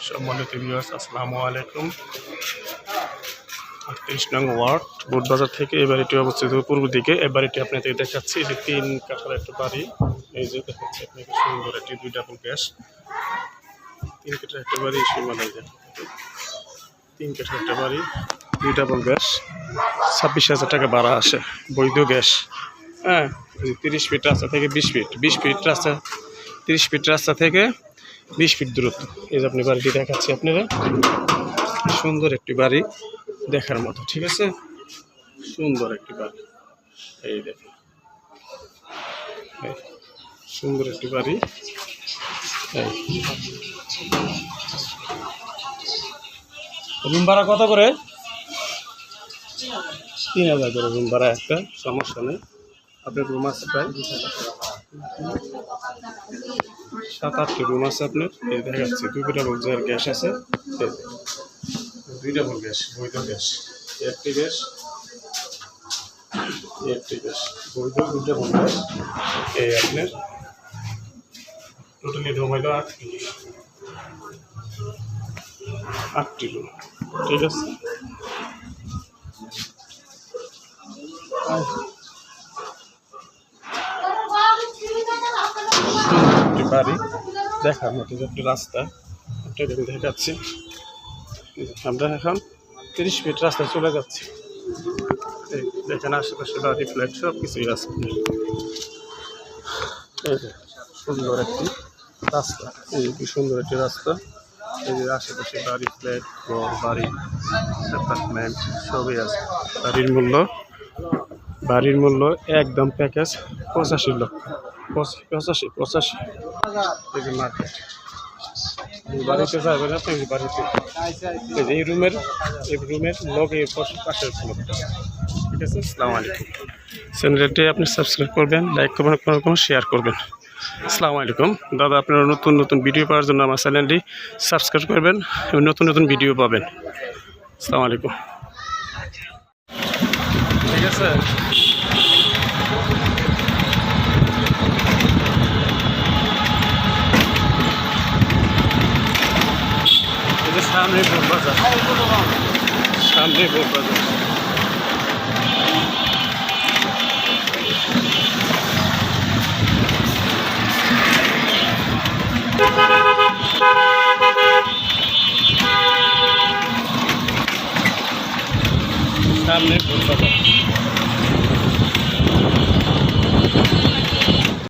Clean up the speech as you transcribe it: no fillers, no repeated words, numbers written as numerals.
সম্মানিত ভিউয়ার্স, আসসালামু আলাইকুম। ৩৮ নং ওয়ার্ড বোটবাজার থেকে এই বাড়িটি অবস্থিত পূর্ব দিকে। এই বাড়িটি আপনাদের দেখাচ্ছি। এই যে 3 কাঠার একটা বাড়ি, এই যে দেখাচ্ছি আপনাকে সুন্দর একটি 2 ডাবল গ্যাস 3 কাঠার একটা বাড়ি। সীমানায় 3 কাঠার একটা বাড়ি 2 ডাবল গ্যাস, 26,000 টাকা ভাড়া আসে, বৈধ গ্যাস। হ্যাঁ, 30 ফিট রাস্তা থেকে 20 ফিট, 20 ফিট রাস্তা, 30 ফিট রাস্তা থেকে 20 ফিট দূরত্ব। এই যে আপনি বাড়িটি দেখাচ্ছি আপনারা, সুন্দর একটি বাড়ি দেখার মতো, ঠিক আছে? সুন্দর একটি বাড়ি, এই দেখুন, সুন্দর একটি বাড়ি। রুম ভাড়া কত করে? 3,000 করে রুম ভাড়া একটা, সমস্যা নেই। আপনার রুম আছে প্রায় 7-8টি রুম আছে আপনার। এই দেখাচ্ছি 2 ডাবল গ্যাস আছে, 2 ডাবল গ্যাস, বৈধ গ্যাস, একটি গ্যাস, বৈধ 2 ডাবল গ্যাস। এই আপনার টোটালি রুম হইল 8টি রুম, ঠিক আছে? বাড়ি দেখার মতো একটি রাস্তা আপনাদের দেখাচ্ছি। আমরা এখন 30 ফিট রাস্তায় চলে যাচ্ছি। দেখেন আশেপাশে বাড়ি, ফ্ল্যাট সব কিছুই আছে। এই যে সুন্দর একটি রাস্তা, এই কি সুন্দর একটি রাস্তা। এই যে আশেপাশে বাড়ি, ফ্ল্যাট, ঘর বাড়ি, অ্যাপার্টমেন্ট সবই আছে। বাড়ির মূল্য একদম প্যাকেজ 85 লক্ষ, 85। এই যে মার্কেট, বাড়িতে যাবেন আপনি, বাড়িতে এই রুমের লগে পাশের ফ্লোরটা, ঠিক আছে? আসসালামু আলাইকুম। চ্যানেলটি আপনি সাবস্ক্রাইব করবেন, লাইক করবেন, শেয়ার করবেন। আসসালামু আলাইকুম দাদা, আপনারা নতুন ভিডিও পাওয়ার জন্য আমার চ্যানেলটি সাবস্ক্রাইব করবেন এবং নতুন ভিডিও পাবেন। আসসালামু আলাইকুম, ঠিক আছে? সামনে বোটবাজার,